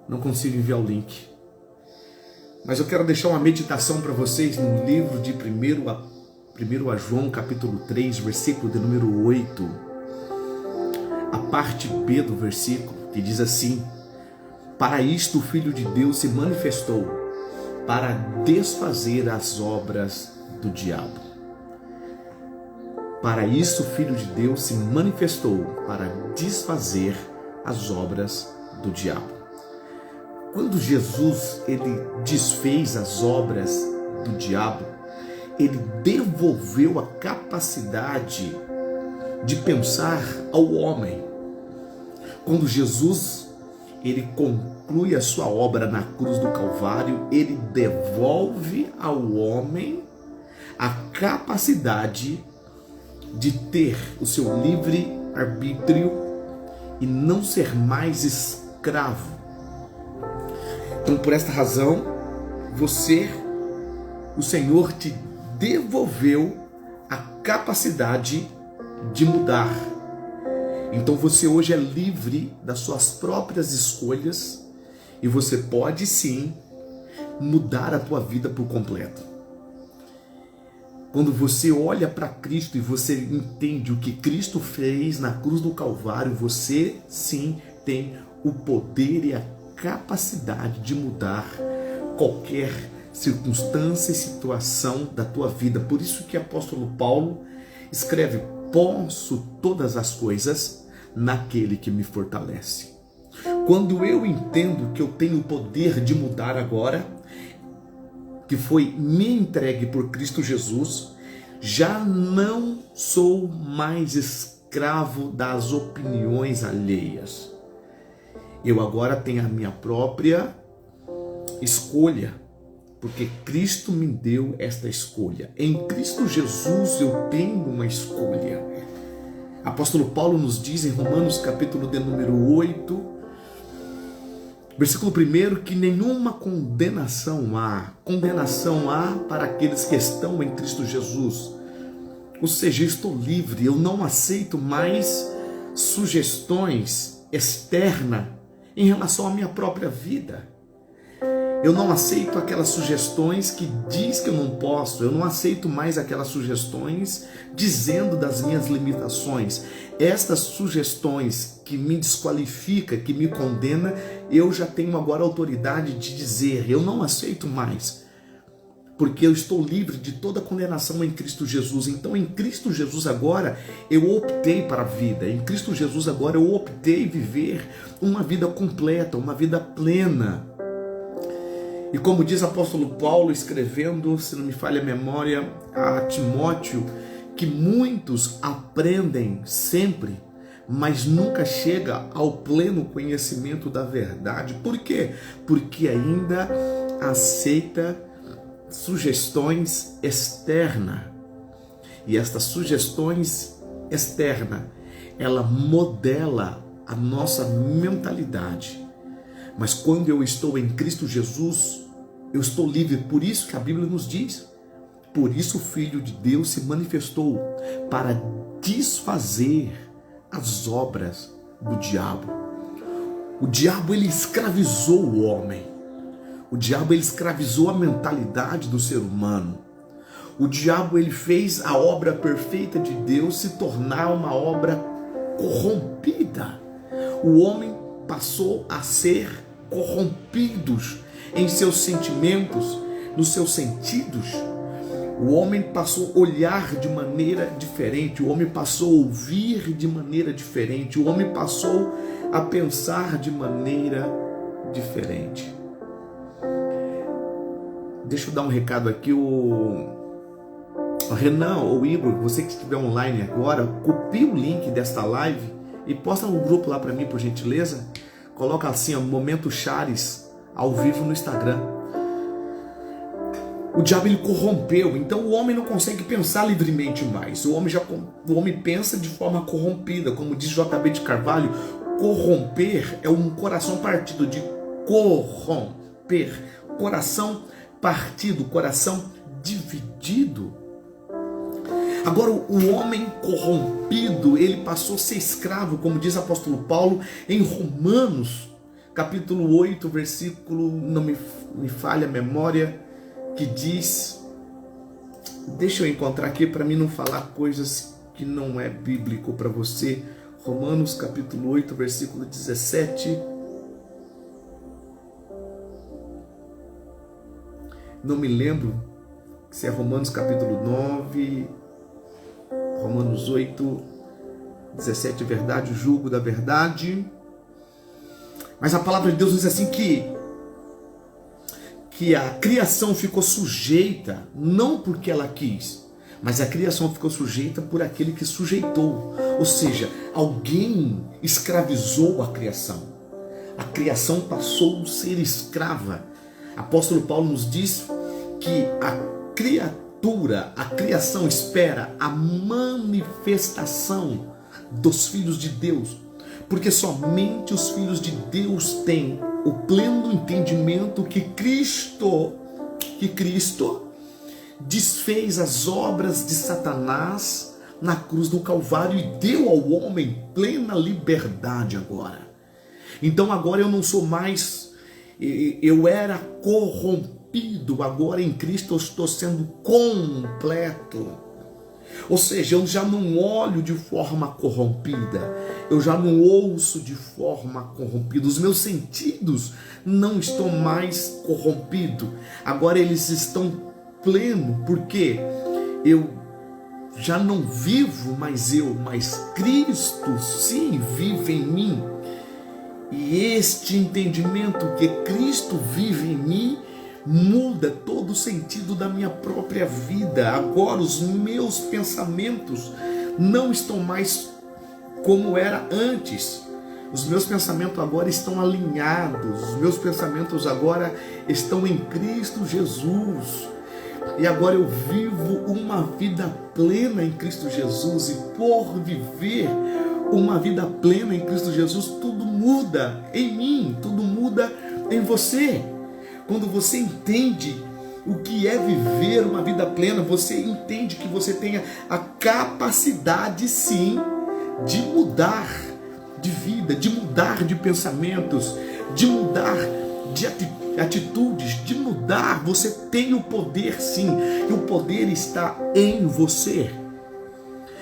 não consigo enviar o link. Mas eu quero deixar uma meditação para vocês no livro de 1 a João, capítulo 3, versículo de número 8. A parte B do versículo, que diz assim: para isto o Filho de Deus se manifestou, para desfazer as obras do diabo. Para isso o Filho de Deus se manifestou, para desfazer as obras do diabo. Quando Jesus ele desfez as obras do diabo, ele devolveu a capacidade de pensar ao homem. Quando Jesus ele conclui a sua obra na cruz do Calvário, ele devolve ao homem a capacidade de ter o seu livre arbítrio e não ser mais escravo. Então, por esta razão, o Senhor te devolveu a capacidade de mudar. Então você hoje é livre das suas próprias escolhas e você pode sim mudar a tua vida por completo. Quando você olha para Cristo e você entende o que Cristo fez na cruz do Calvário, você sim tem o poder e a capacidade de mudar qualquer circunstância e situação da tua vida. Por isso que o apóstolo Paulo escreve: posso todas as coisas naquele que me fortalece. Quando eu entendo que eu tenho o poder de mudar agora, que foi me entregue por Cristo Jesus, já não sou mais escravo das opiniões alheias. Eu agora tenho a minha própria escolha, porque Cristo me deu esta escolha. Em Cristo Jesus eu tenho uma escolha. Apóstolo Paulo nos diz em Romanos capítulo de número 8, versículo 1, que nenhuma condenação há para aqueles que estão em Cristo Jesus. Ou seja, eu estou livre, eu não aceito mais sugestões externas em relação à minha própria vida. Eu não aceito aquelas sugestões que diz que eu não posso, eu não aceito mais aquelas sugestões dizendo das minhas limitações. Estas sugestões que me desqualifica, que me condena, eu já tenho agora autoridade de dizer, eu não aceito mais, porque eu estou livre de toda condenação em Cristo Jesus. Então em Cristo Jesus agora eu optei para a vida, em Cristo Jesus agora eu optei viver uma vida completa, uma vida plena. E como diz o apóstolo Paulo escrevendo, se não me falha a memória, a Timóteo, que muitos aprendem sempre, mas nunca chega ao pleno conhecimento da verdade. Por quê? Porque ainda aceita sugestões externas. E estas sugestões externas, ela modela a nossa mentalidade. Mas quando eu estou em Cristo Jesus, eu estou livre. Por isso que a Bíblia nos diz: por isso o Filho de Deus se manifestou, para desfazer as obras do diabo. O diabo ele escravizou o homem. O diabo ele escravizou a mentalidade do ser humano. O diabo ele fez a obra perfeita de Deus se tornar uma obra corrompida. O homem passou a ser corrompidos em seus sentimentos, nos seus sentidos. O homem passou a olhar de maneira diferente, o homem passou a ouvir de maneira diferente, o homem passou a pensar de maneira diferente. Deixa eu dar um recado aqui, o Renan ou o Igor, você que estiver online agora, copie o link desta live e posta no grupo lá para mim, por gentileza. Coloca assim, ó, Momento Chares, ao vivo no Instagram. O diabo ele corrompeu, então o homem não consegue pensar livremente mais. O homem pensa de forma corrompida, como diz J.B. de Carvalho. Corromper é um coração partido, de corromper, coração partido, coração dividido. Agora o homem corrompido, ele passou a ser escravo, como diz o apóstolo Paulo em Romanos, capítulo 8, versículo, não me falha a memória, que diz, deixa eu encontrar aqui para mim não falar coisas que não é bíblico para você. Romanos capítulo 8, versículo 17. Não me lembro se é Romanos capítulo 9, Romanos 8, 17, verdade, o jugo da verdade. Mas a palavra de Deus diz assim que a criação ficou sujeita, não porque ela quis, mas a criação ficou sujeita por aquele que sujeitou. Ou seja, alguém escravizou a criação. A criação passou a ser escrava. Apóstolo Paulo nos diz que a criação espera a manifestação dos filhos de Deus, porque somente os filhos de Deus têm o pleno entendimento que Cristo desfez as obras de Satanás na cruz do Calvário e deu ao homem plena liberdade agora. Então agora eu não sou mais, eu era corrompido, agora em Cristo eu estou sendo completo. Ou seja, eu já não olho de forma corrompida, eu já não ouço de forma corrompida, os meus sentidos não estão mais corrompidos, agora eles estão plenos, porque eu já não vivo mais eu, mas Cristo sim vive em mim. E este entendimento que Cristo vive em mim muda todo o sentido da minha própria vida. Agora os meus pensamentos não estão mais como era antes. Os meus pensamentos agora estão alinhados. Os meus pensamentos agora estão em Cristo Jesus. E agora eu vivo uma vida plena em Cristo Jesus. E por viver uma vida plena em Cristo Jesus, tudo muda em mim, tudo muda em você. Quando você entende o que é viver uma vida plena, você entende que você tem a capacidade sim de mudar de vida, de mudar de pensamentos, de mudar de atitudes, de mudar. Você tem o poder sim, e o poder está em você.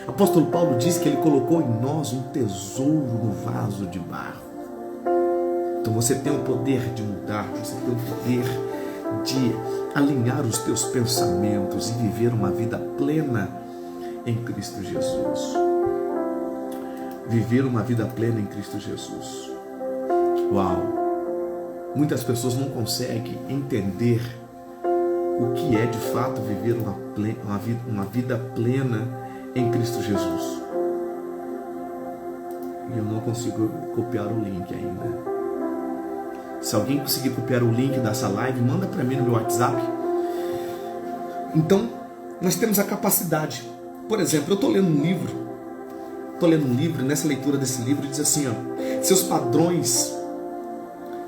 O apóstolo Paulo diz que ele colocou em nós um tesouro no vaso de barro. Então você tem o poder de mudar, você tem o poder de alinhar os teus pensamentos e viver uma vida plena em Cristo Jesus. Viver uma vida plena em Cristo Jesus. Uau! Muitas pessoas não conseguem entender o que é de fato viver uma vida plena em Cristo Jesus. E eu não consigo copiar o link ainda. Se alguém conseguir copiar o link dessa live, manda para mim no meu WhatsApp. Então, nós temos a capacidade. Por exemplo, eu estou lendo um livro, nessa leitura desse livro diz assim, ó, seus padrões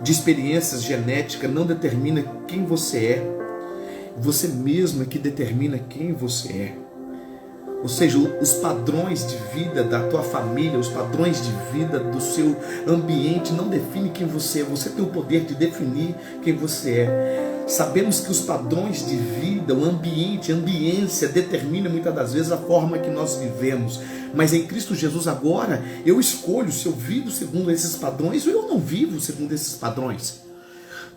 de experiências genéticas não determinam quem você é. Você mesmo é que determina quem você é. Ou seja, os padrões de vida da tua família, os padrões de vida do seu ambiente não definem quem você é. Você tem o poder de definir quem você é. Sabemos que os padrões de vida, o ambiente, a ambiência determina muitas das vezes a forma que nós vivemos. Mas em Cristo Jesus agora, eu escolho se eu vivo segundo esses padrões ou eu não vivo segundo esses padrões.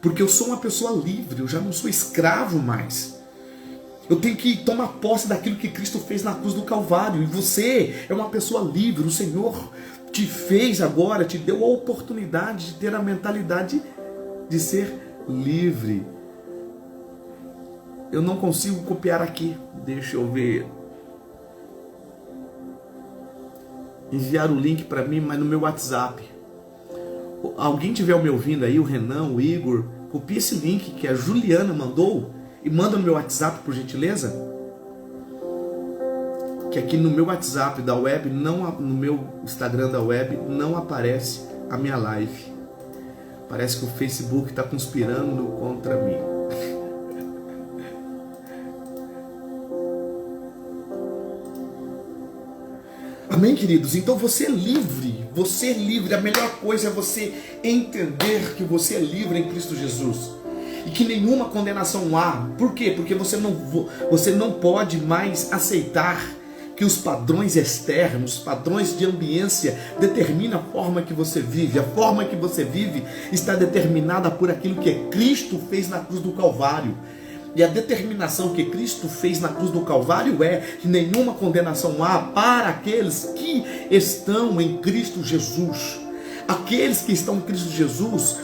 Porque eu sou uma pessoa livre, eu já não sou escravo mais. Eu tenho que tomar posse daquilo que Cristo fez na cruz do Calvário. E você é uma pessoa livre. O Senhor te fez agora, te deu a oportunidade de ter a mentalidade de ser livre. Eu não consigo copiar aqui. Deixa eu ver. Enviar o link para mim, mas no meu WhatsApp. Alguém estiver me ouvindo aí, o Renan, o Igor, copia esse link que a Juliana mandou e manda no meu WhatsApp, por gentileza. Que aqui no meu WhatsApp da web, no meu Instagram da web, não aparece a minha live. Parece que o Facebook está conspirando contra mim. Amém, queridos? Então você é livre, você é livre. A melhor coisa é você entender que você é livre em Cristo Jesus e que nenhuma condenação há. Por quê? Porque você não pode mais aceitar que os padrões externos, padrões de ambiência determinam a forma que você vive. A forma que você vive está determinada por aquilo que Cristo fez na cruz do Calvário. E a determinação que Cristo fez na cruz do Calvário é que nenhuma condenação há para aqueles que estão em Cristo Jesus. Aqueles que estão em Cristo Jesus,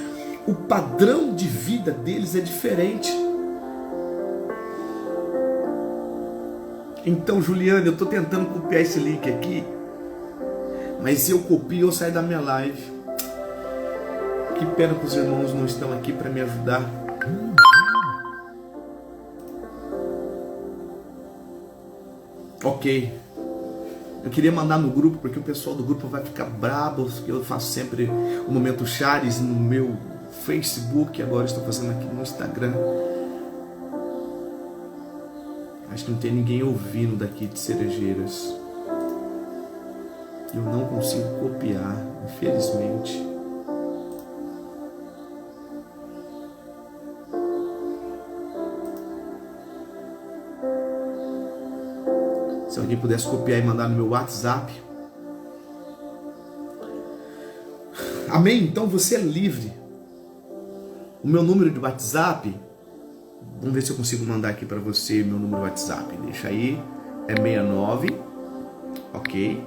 o padrão de vida deles é diferente. Então, Juliana, eu estou tentando copiar esse link aqui, mas se eu copio, eu saio da minha live. Que pena que os irmãos não estão aqui para me ajudar. Ok, eu queria mandar no grupo, porque o pessoal do grupo vai ficar brabo, que eu faço sempre o Momento Chares no meu Facebook, agora estou fazendo aqui no Instagram. Acho que não tem ninguém ouvindo daqui de Cerejeiras. Eu não consigo copiar, infelizmente. Se alguém pudesse copiar e mandar no meu WhatsApp. Amém? Então você é livre. O meu número de WhatsApp, vamos ver se eu consigo mandar aqui para você meu número de WhatsApp. Deixa aí, é 69, ok?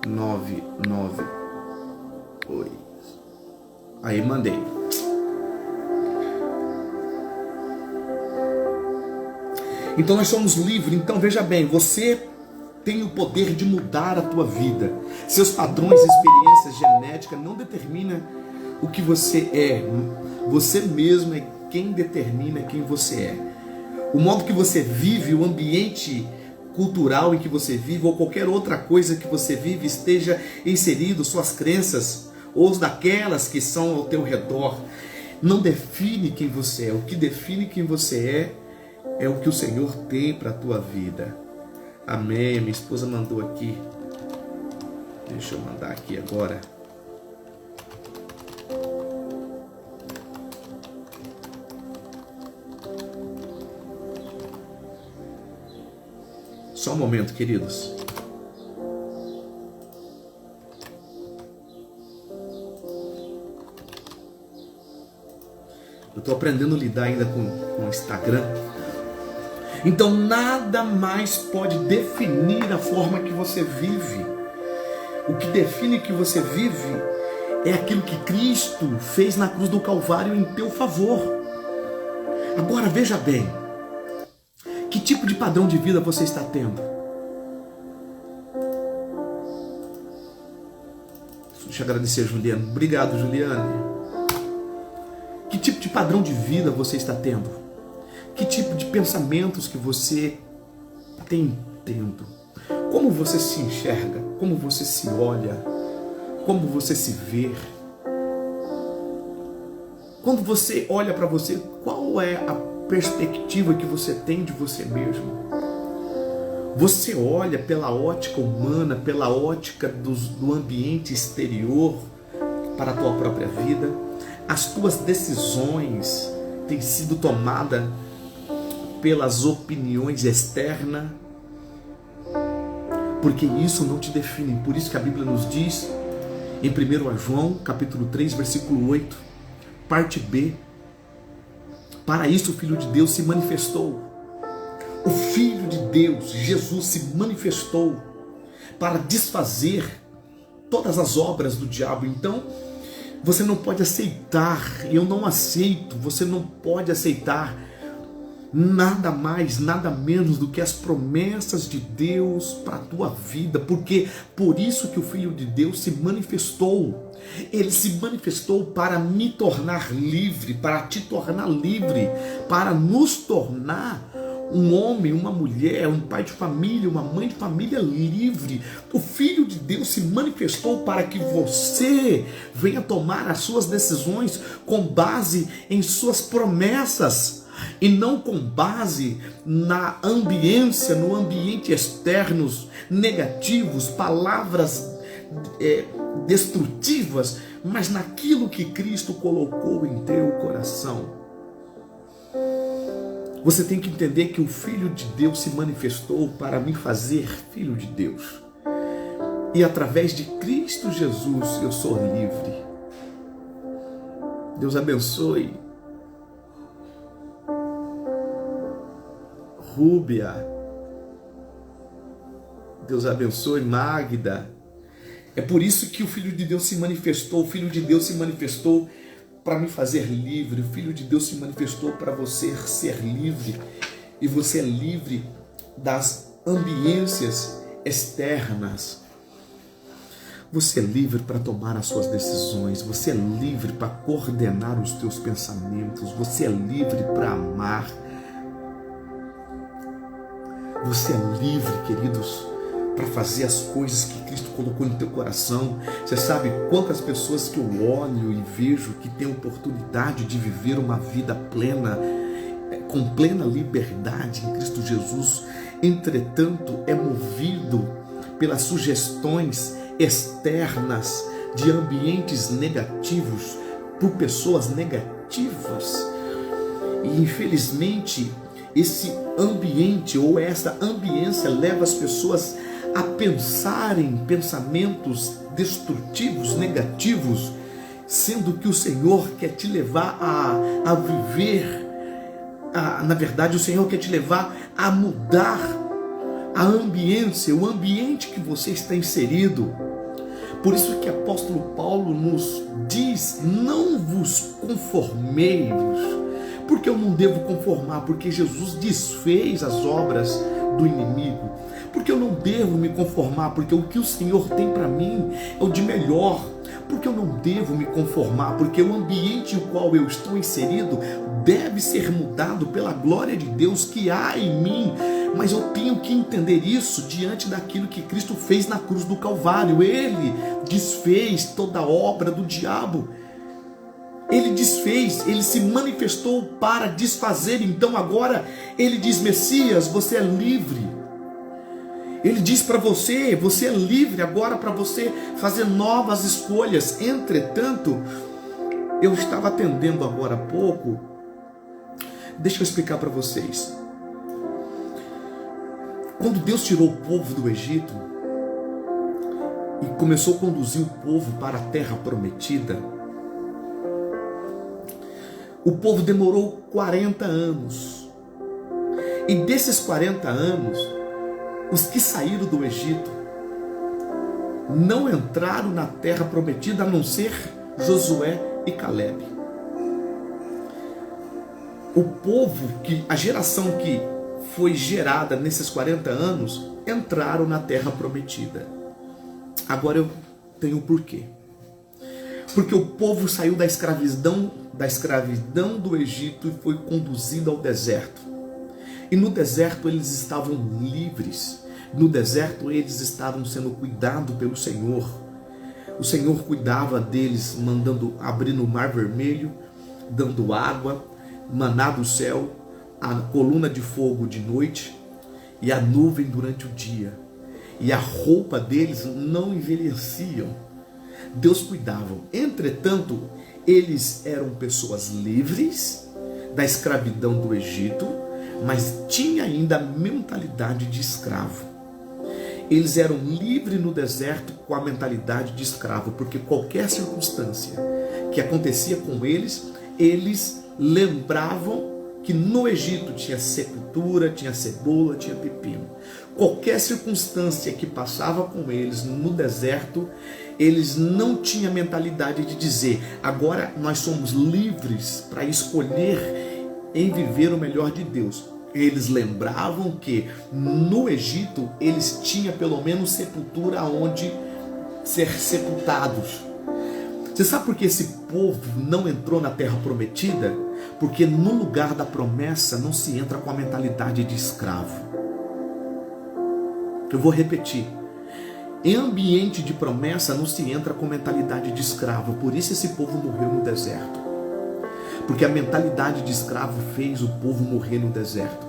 998. Aí mandei. Então nós somos livres. Então veja bem, você tem o poder de mudar a tua vida. Seus padrões, experiências genéticas não determinam o que você é. Você mesmo é quem determina quem você é. O modo que você vive, o ambiente cultural em que você vive, ou qualquer outra coisa que você vive, esteja inserido, suas crenças, ou os daquelas que são ao teu redor, não define quem você é. O que define quem você é o que o Senhor tem para a tua vida. Amém. Minha esposa mandou aqui. Deixa eu mandar aqui agora. Só um momento, queridos. Eu estou aprendendo a lidar ainda com o Instagram. Então nada mais pode definir a forma que você vive. O que define que você vive é aquilo que Cristo fez na cruz do Calvário em teu favor. Agora veja bem, que tipo de padrão de vida você está tendo? Deixa eu agradecer a Juliana. Obrigado, Juliane. Que tipo de padrão de vida você está tendo? Que tipo de pensamentos que você tem tendo? Como você se enxerga? Como você se olha? Como você se vê? Quando você olha para você, qual é a perspectiva que você tem de você mesmo? Você olha pela ótica humana, pela ótica do ambiente exterior para a tua própria vida? As tuas decisões têm sido tomadas pelas opiniões externas? Porque isso não te define. Por isso que a Bíblia nos diz em 1 João, capítulo 3, versículo 8, parte B: para isso o Filho de Deus se manifestou. O Filho de Deus, Jesus, se manifestou para desfazer todas as obras do diabo. Então, você não pode aceitar, eu não aceito, você não pode aceitar nada mais, nada menos do que as promessas de Deus para a tua vida, porque por isso que o Filho de Deus se manifestou. Ele se manifestou para me tornar livre, para te tornar livre, para nos tornar um homem, uma mulher, um pai de família, uma mãe de família livre. O Filho de Deus se manifestou para que você venha tomar as suas decisões com base em suas promessas. e não com base na ambiência, no ambiente externos negativos, palavras destrutivas, mas naquilo que Cristo colocou em teu coração. Você tem que entender que o Filho de Deus se manifestou para me fazer filho de Deus. E através de Cristo Jesus eu sou livre. Deus abençoe Rúbia. Deus abençoe Magda. É por isso que o Filho de Deus se manifestou. O Filho de Deus se manifestou para me fazer livre. O Filho de Deus se manifestou para você ser livre. E você é livre das ambiências externas. Você é livre para tomar as suas decisões. Você é livre para coordenar os teus pensamentos. Você é livre para amar. Você é livre, queridos, para fazer as coisas que Cristo colocou no teu coração. Você sabe quantas pessoas que eu olho e vejo que têm oportunidade de viver uma vida plena, com plena liberdade em Cristo Jesus, entretanto é movido pelas sugestões externas de ambientes negativos, por pessoas negativas. E infelizmente esse ambiente ou essa ambiência leva as pessoas a pensarem pensamentos destrutivos, negativos, sendo que o Senhor quer te levar a viver, na verdade o Senhor quer te levar a mudar a ambiência, o ambiente que você está inserido. Por isso que o apóstolo Paulo nos diz: não vos conformeis. Porque eu não devo conformar? Porque Jesus desfez as obras do inimigo. Porque eu não devo me conformar? Porque o que o Senhor tem para mim é o de melhor. Porque eu não devo me conformar? Porque o ambiente em qual eu estou inserido deve ser mudado pela glória de Deus que há em mim. Mas eu tenho que entender isso diante daquilo que Cristo fez na cruz do Calvário. Ele desfez toda a obra do diabo. Ele desfez, ele se manifestou para desfazer. Então agora ele diz: Messias, você é livre. Ele diz para você: você é livre agora para você fazer novas escolhas. Entretanto, eu estava atendendo agora há pouco. Deixa eu explicar para vocês. Quando Deus tirou o povo do Egito e começou a conduzir o povo para a terra prometida, o povo demorou 40 anos. E desses 40 anos, os que saíram do Egito não entraram na terra prometida, a não ser Josué e Calebe. O povo, a geração que foi gerada nesses 40 anos, entraram na terra prometida. Agora eu tenho um porquê. Porque o povo saiu da escravidão do Egito e foi conduzido ao deserto. E no deserto eles estavam livres. No deserto eles estavam sendo cuidados pelo Senhor. O Senhor cuidava deles, mandando abrir no Mar Vermelho, dando água, maná do céu, a coluna de fogo de noite e a nuvem durante o dia. E a roupa deles não envelheciam. Deus cuidava. Entretanto, eles eram pessoas livres da escravidão do Egito, mas tinha ainda a mentalidade de escravo. Eles eram livres no deserto com a mentalidade de escravo, porque qualquer circunstância que acontecia com eles, eles lembravam que no Egito tinha sepultura, tinha cebola, tinha pepino. Qualquer circunstância que passava com eles no deserto, eles não tinham a mentalidade de dizer: agora nós somos livres para escolher em viver o melhor de Deus. Eles lembravam que no Egito eles tinham pelo menos sepultura onde ser sepultados. Você sabe por que esse povo não entrou na terra prometida? Porque no lugar da promessa não se entra com a mentalidade de escravo. Eu vou repetir. Em ambiente de promessa não se entra com mentalidade de escravo. Por isso esse povo morreu no deserto. Porque a mentalidade de escravo fez o povo morrer no deserto.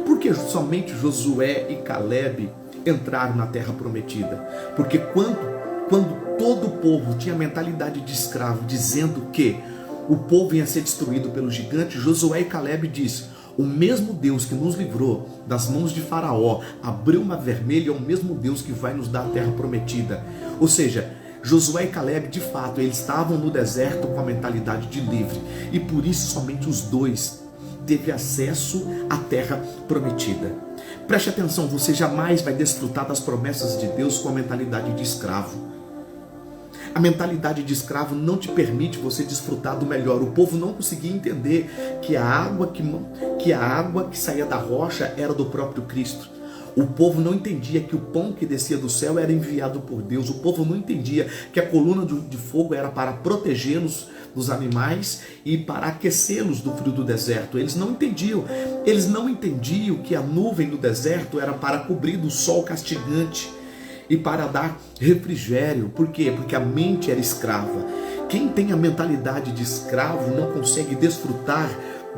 Porque somente Josué e Caleb entraram na terra prometida. Porque quando todo o povo tinha a mentalidade de escravo, dizendo que o povo ia ser destruído pelo gigante, Josué e Caleb diz: o mesmo Deus que nos livrou das mãos de Faraó, abriu o mar vermelho, é o mesmo Deus que vai nos dar a terra prometida. Ou seja, Josué e Caleb, de fato, eles estavam no deserto com a mentalidade de livre, e por isso somente os dois teve acesso à terra prometida. Preste atenção, você jamais vai desfrutar das promessas de Deus com a mentalidade de escravo. A mentalidade de escravo não te permite você desfrutar do melhor. O povo não conseguia entender que a água que saía da rocha era do próprio Cristo. O povo não entendia que o pão que descia do céu era enviado por Deus. O povo não entendia que a coluna de fogo era para protegê-los dos animais e para aquecê-los do frio do deserto. Eles não entendiam. Eles não entendiam que a nuvem do deserto era para cobrir do sol castigante e para dar refrigério. Por quê? Porque a mente era escrava. Quem tem a mentalidade de escravo não consegue desfrutar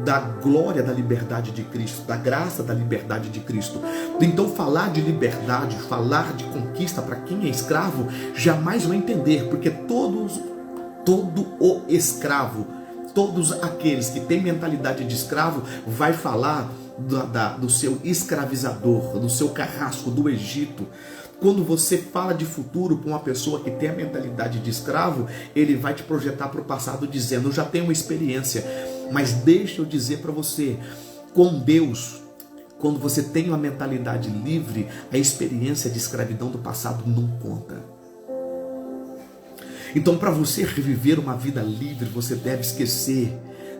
da glória da liberdade de Cristo, da graça da liberdade de Cristo. Então falar de liberdade, falar de conquista para quem é escravo, jamais vai entender, porque todo o escravo, todos aqueles que têm mentalidade de escravo, vai falar do seu escravizador, do seu carrasco, do Egito. Quando você fala de futuro para uma pessoa que tem a mentalidade de escravo, ele vai te projetar para o passado dizendo: eu já tenho uma experiência. Mas deixa eu dizer para você, com Deus, quando você tem uma mentalidade livre, a experiência de escravidão do passado não conta. Então, para você reviver uma vida livre, você deve esquecer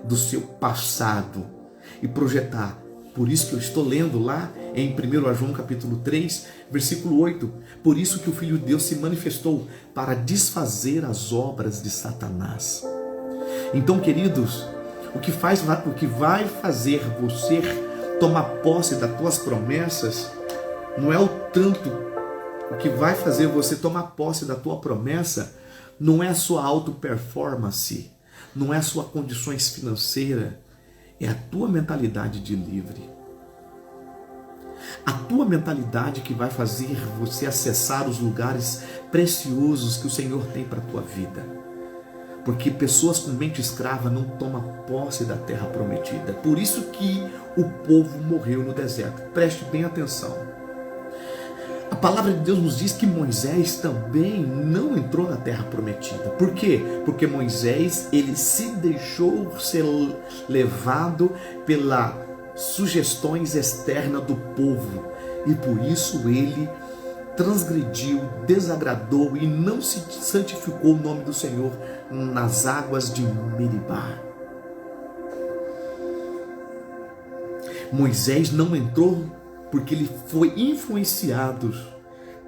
do seu passado e projetar. Por isso que eu estou lendo lá em 1 João capítulo 3, versículo 8. Por isso que o Filho de Deus se manifestou para desfazer as obras de Satanás. Então, queridos, o que vai fazer você tomar posse das tuas promessas não é o tanto. O que vai fazer você tomar posse da tua promessa não é a sua auto-performance, não é as suas condições financeiras, é a tua mentalidade de livre. A tua mentalidade que vai fazer você acessar os lugares preciosos que o Senhor tem para a tua vida. Porque pessoas com mente escrava não tomam posse da terra prometida. Por isso que o povo morreu no deserto. Preste bem atenção. A palavra de Deus nos diz que Moisés também não entrou na terra prometida. Por quê? Porque Moisés, ele se deixou ser levado pelas sugestões externas do povo. E por isso ele transgrediu, desagradou e não se santificou o nome do Senhor nas águas de Meribá. Moisés não entrou porque ele foi influenciado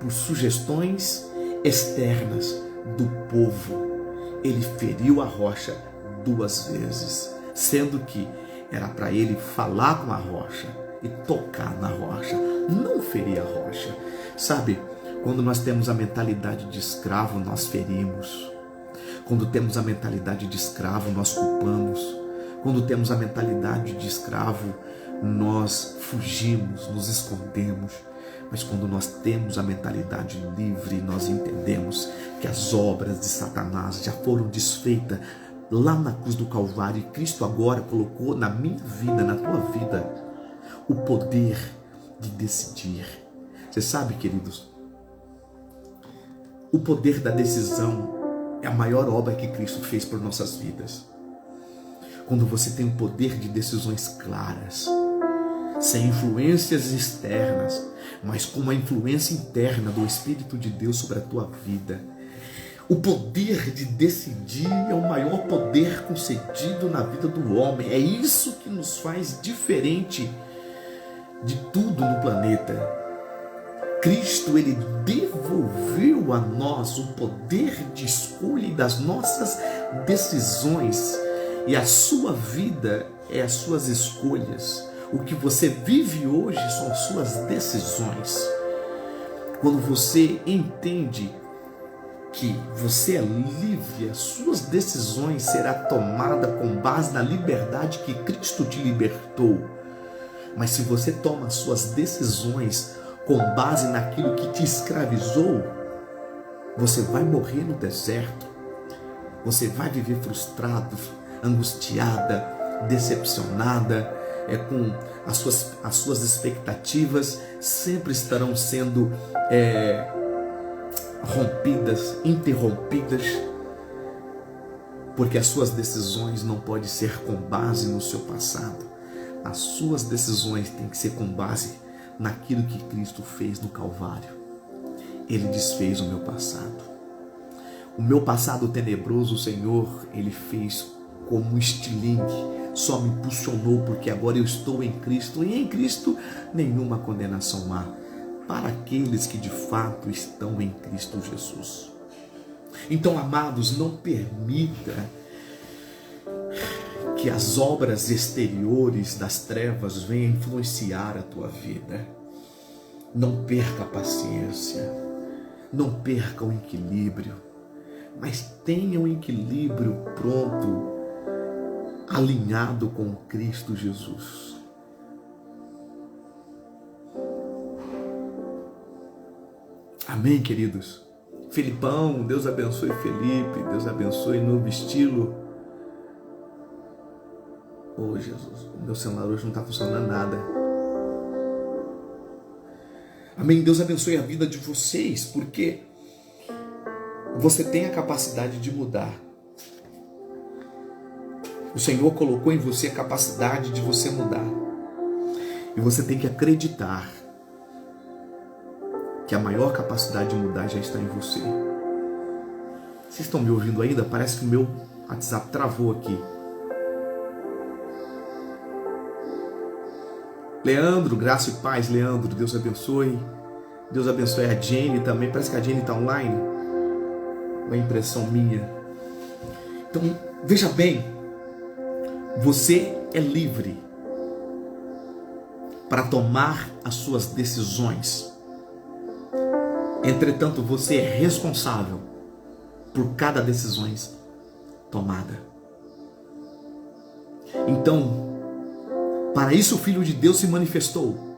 por sugestões externas do povo. Ele feriu a rocha 2 vezes, sendo que era para ele falar com a rocha e tocar na rocha, não ferir a rocha. Sabe, quando nós temos a mentalidade de escravo, nós ferimos. Quando temos a mentalidade de escravo, nós culpamos. Quando temos a mentalidade de escravo, nós fugimos, nos escondemos. Mas quando nós temos a mentalidade livre, nós entendemos que as obras de Satanás já foram desfeitas lá na cruz do Calvário. E Cristo agora colocou na minha vida, na tua vida, o poder de decidir. Você sabe, queridos, o poder da decisão é a maior obra que Cristo fez por nossas vidas. Quando você tem o poder de decisões claras, sem influências externas, mas com uma influência interna do Espírito de Deus sobre a tua vida. O poder de decidir é o maior poder concedido na vida do homem. É isso que nos faz diferente de tudo no planeta. Cristo, ele devolveu a nós o poder de escolha das nossas decisões. E a sua vida é as suas escolhas. O que você vive hoje são as suas decisões. Quando você entende que você é livre, as suas decisões serão tomadas com base na liberdade que Cristo te libertou. Mas se você toma as suas decisões com base naquilo que te escravizou, você vai morrer no deserto. Você vai viver frustrado, angustiada, decepcionada, com as suas expectativas sempre estarão sendo rompidas, interrompidas, porque as suas decisões não podem ser com base no seu passado. As suas decisões têm que ser com base naquilo que Cristo fez no Calvário. Ele desfez o meu passado. O meu passado tenebroso, o Senhor, Ele fez como um estilingue, só me impulsionou, porque agora eu estou em Cristo, e em Cristo nenhuma condenação há para aqueles que de fato estão em Cristo Jesus. Então, amados, não permita que as obras exteriores das trevas venham influenciar a tua vida. Não perca a paciência, não perca o equilíbrio, mas tenha um equilíbrio pronto, alinhado com Cristo Jesus. Amém, queridos? Filipão, Deus abençoe Felipe, Deus abençoe Novo Estilo. Oh, Jesus, o meu celular hoje não está funcionando nada. Amém, Deus abençoe a vida de vocês, porque você tem a capacidade de mudar. O Senhor colocou em você a capacidade de você mudar. E você tem que acreditar que a maior capacidade de mudar já está em você. Vocês estão me ouvindo ainda? Parece que o meu WhatsApp travou aqui. Leandro, graça e paz, Leandro, Deus abençoe. Deus abençoe a Jenny também. Parece que a Jenny está online. Uma impressão minha. Então, veja bem, você é livre para tomar as suas decisões. Entretanto, você é responsável por cada decisão tomada. Então, para isso o Filho de Deus se manifestou,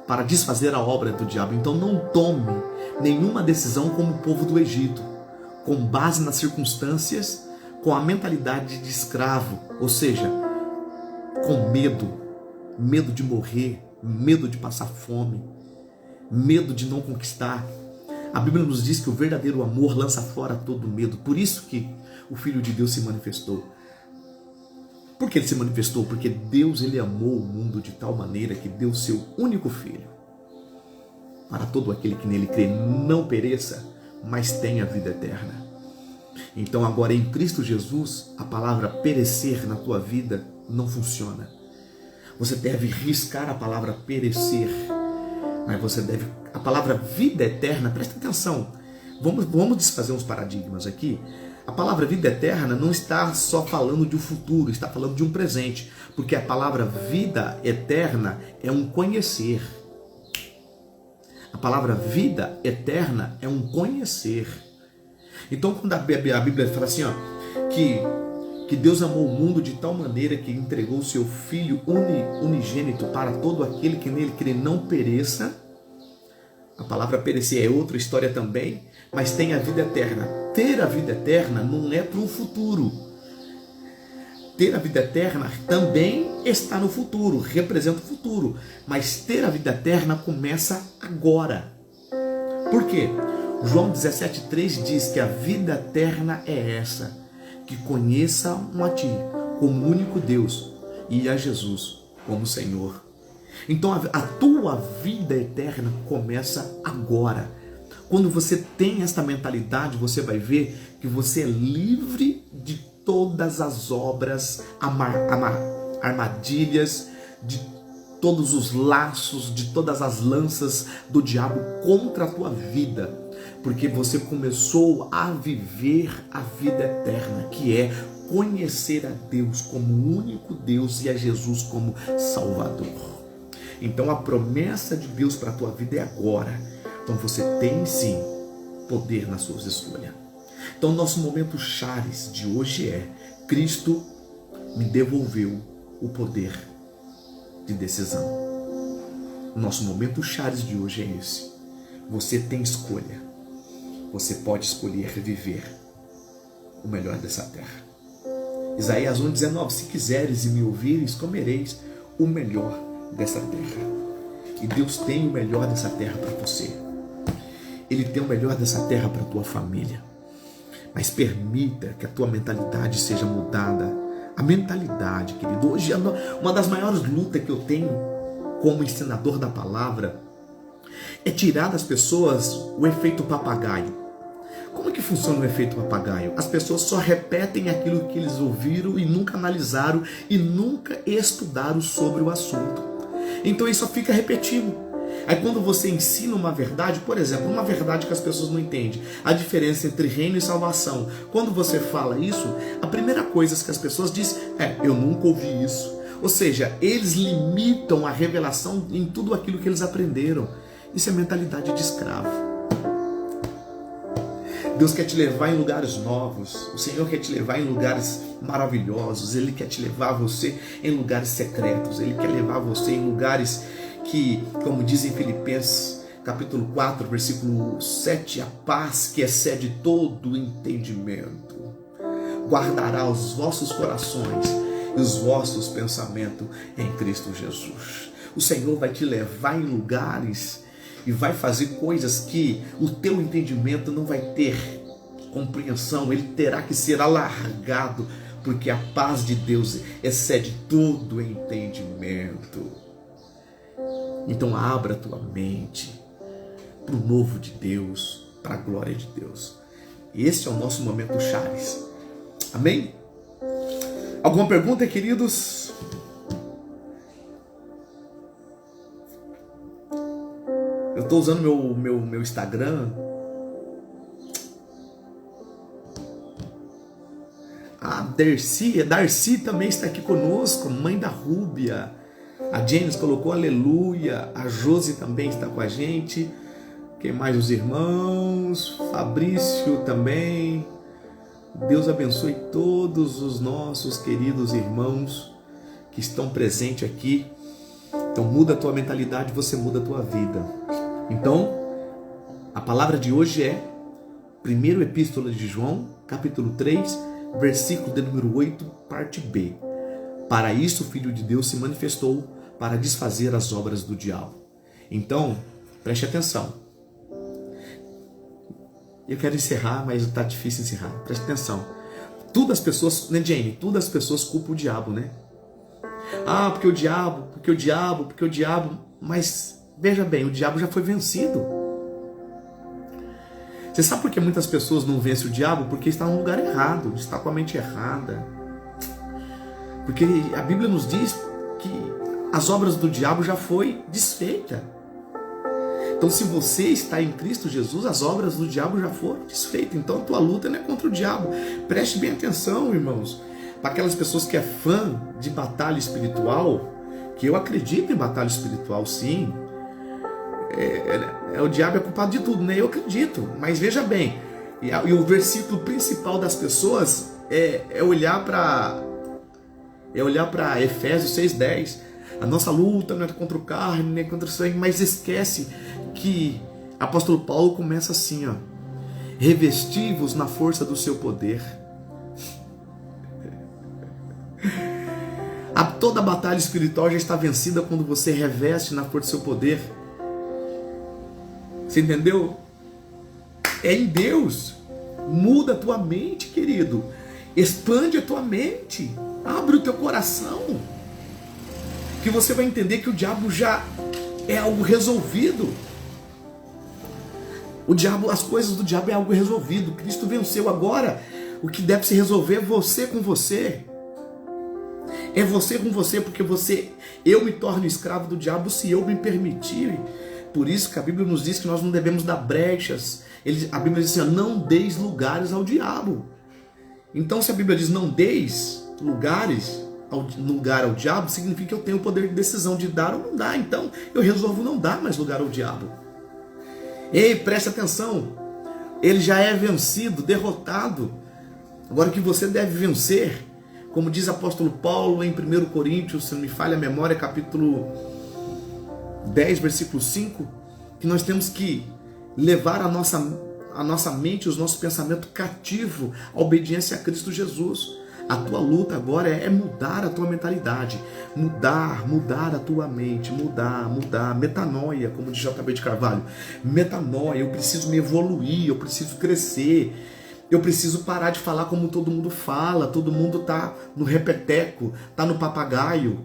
para desfazer a obra do diabo. Então não tome nenhuma decisão como o povo do Egito, com base nas circunstâncias, com a mentalidade de escravo, ou seja, com medo de morrer, medo de passar fome, medo de não conquistar. A Bíblia nos diz que o verdadeiro amor lança fora todo medo. Por isso que o Filho de Deus se manifestou. Por que ele se manifestou? Porque Deus, ele amou o mundo de tal maneira que deu seu único Filho, para todo aquele que nele crê não pereça, mas tenha vida eterna. Então agora em Cristo Jesus, a palavra perecer na tua vida não funciona. Você deve riscar a palavra perecer, mas você deve, a palavra vida eterna, presta atenção, vamos desfazer uns paradigmas aqui. A palavra vida eterna não está só falando de um futuro, está falando de um presente, porque a palavra vida eterna é um conhecer. A palavra vida eterna é um conhecer. Então quando a Bíblia fala assim, ó, que Deus amou o mundo de tal maneira que entregou o seu Filho unigênito para todo aquele que nele crê não pereça. A palavra perecer é outra história também, mas tem a vida eterna. Ter a vida eterna não é para o futuro. Ter a vida eterna também está no futuro, representa o futuro. Mas ter a vida eterna começa agora. Por quê? João 17,3 diz que a vida eterna é essa, que conheçam a Ti como único Deus e a Jesus como Senhor. Então a tua vida eterna começa agora. Quando você tem esta mentalidade, você vai ver que você é livre de todas as obras, armadilhas, de todos os laços, de todas as lanças do diabo contra a tua vida. Porque você começou a viver a vida eterna, que é conhecer a Deus como o único Deus e a Jesus como Salvador. Então a promessa de Deus para a tua vida é agora. Então você tem sim poder nas suas escolhas. Então, nosso momento chaves de hoje é: Cristo me devolveu o poder de decisão. Nosso momento chaves de hoje é esse. Você tem escolha. Você pode escolher viver o melhor dessa terra. Isaías 1,19: se quiseres e me ouvires, comereis o melhor dessa terra. E Deus tem o melhor dessa terra para você. Ele tem o melhor dessa terra para a tua família. Mas permita que a tua mentalidade seja mudada. A mentalidade, querido. Hoje, uma das maiores lutas que eu tenho como ensinador da palavra é tirar das pessoas o efeito papagaio. Como é que funciona o efeito papagaio? As pessoas só repetem aquilo que eles ouviram e nunca analisaram e nunca estudaram sobre o assunto. Então isso só fica repetindo. Aí quando você ensina uma verdade, por exemplo, uma verdade que as pessoas não entendem, a diferença entre reino e salvação. Quando você fala isso, a primeira coisa que as pessoas dizem é: eu nunca ouvi isso. Ou seja, eles limitam a revelação em tudo aquilo que eles aprenderam. Isso é mentalidade de escravo. Deus quer te levar em lugares novos. O Senhor quer te levar em lugares maravilhosos. Ele quer te levar você em lugares secretos. Ele quer levar você em lugares que, como diz em Filipenses capítulo 4, versículo 7, a paz que excede todo o entendimento guardará os vossos corações e os vossos pensamentos em Cristo Jesus. O Senhor vai te levar em lugares e vai fazer coisas que o teu entendimento não vai ter compreensão. Ele terá que ser alargado, porque a paz de Deus excede todo entendimento. Então abra a tua mente para o novo de Deus, para a glória de Deus. Esse é o nosso momento chaves. Amém? Alguma pergunta, queridos? Eu estou usando meu Instagram. A Darcy também está aqui conosco, mãe da Rúbia. A James colocou aleluia. A Josi também está com a gente. Quem mais? Os irmãos. Fabrício também. Deus abençoe todos os nossos queridos irmãos que estão presentes aqui. Então muda a tua mentalidade, você muda a tua vida. Então, a palavra de hoje é 1ª Epístola de João, capítulo 3, versículo de número 8, parte B. Para isso o Filho de Deus se manifestou, para desfazer as obras do diabo. Então, preste atenção. Eu quero encerrar, mas está difícil encerrar. Preste atenção. Tudo as pessoas, né, Jane? Tudo as pessoas culpam o diabo, né? Ah, porque o diabo. Mas veja bem, o diabo já foi vencido. Você sabe por que muitas pessoas não vencem o diabo? Porque está no lugar errado, está com a mente errada. Porque a Bíblia nos diz que as obras do diabo já foi desfeita. Então, se você está em Cristo Jesus, as obras do diabo já foram desfeitas. Então, a tua luta não é contra o diabo. Preste bem atenção, irmãos. Para aquelas pessoas que é fã de batalha espiritual, que eu acredito em batalha espiritual, sim. O diabo é culpado de tudo, né? Eu acredito. Mas veja bem, e o versículo principal das pessoas é olhar para Efésios 6,10. A nossa luta não é contra o carne, nem contra o sangue, mas esquece que o apóstolo Paulo começa assim, ó: revesti-vos na força do seu poder. Toda a batalha espiritual já está vencida quando você reveste na força do seu poder. Você entendeu? É em Deus. Muda a tua mente, querido. Expande a tua mente. Abre o teu coração. Que você vai entender que o diabo já é algo resolvido. As coisas do diabo é algo resolvido. Cristo venceu. Agora, o que deve se resolver é você com você. É você com você, porque eu me torno escravo do diabo se eu me permitir. Por isso que a Bíblia nos diz que nós não devemos dar brechas. A Bíblia diz assim: não deis lugares ao diabo. Então, se a Bíblia diz não deis lugar ao diabo, significa que eu tenho o poder de decisão de dar ou não dar. Então, eu resolvo não dar mais lugar ao diabo. Ei, preste atenção. Ele já é vencido, derrotado. Agora o que você deve vencer, como diz o apóstolo Paulo em 1 Coríntios, se não me falha a memória, capítulo 10, versículo 5, que nós temos que levar a nossa mente, os nossos pensamentos cativo à obediência a Cristo Jesus. A tua luta agora é mudar a tua mentalidade, mudar a tua mente, mudar, metanoia, como diz JB de Carvalho, metanoia. Eu preciso me evoluir, eu preciso crescer, eu preciso parar de falar como todo mundo fala, todo mundo tá no repeteco, tá no papagaio.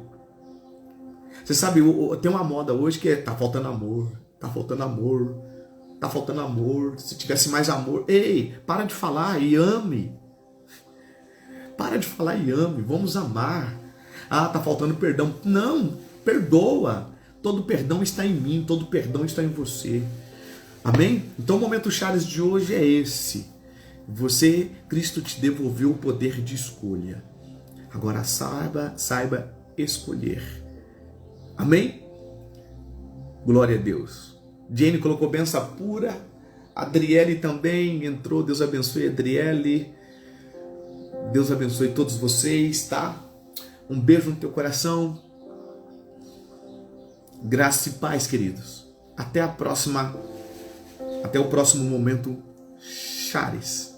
Você sabe, tem uma moda hoje que é tá faltando amor, tá faltando amor, tá faltando amor, se tivesse mais amor. Ei, para de falar e ame. Para de falar e ame, vamos amar. Ah, tá faltando perdão. Não, perdoa. Todo perdão está em mim, todo perdão está em você. Amém? Então o momento Chaves de hoje é esse. Você, Cristo te devolveu o poder de escolha. Agora saiba escolher. Amém? Glória a Deus. Jane colocou benção pura. Adriele também entrou. Deus abençoe, Adriele. Deus abençoe todos vocês, tá? Um beijo no teu coração. Graça e paz, queridos. Até a próxima. Até o próximo momento Chaves.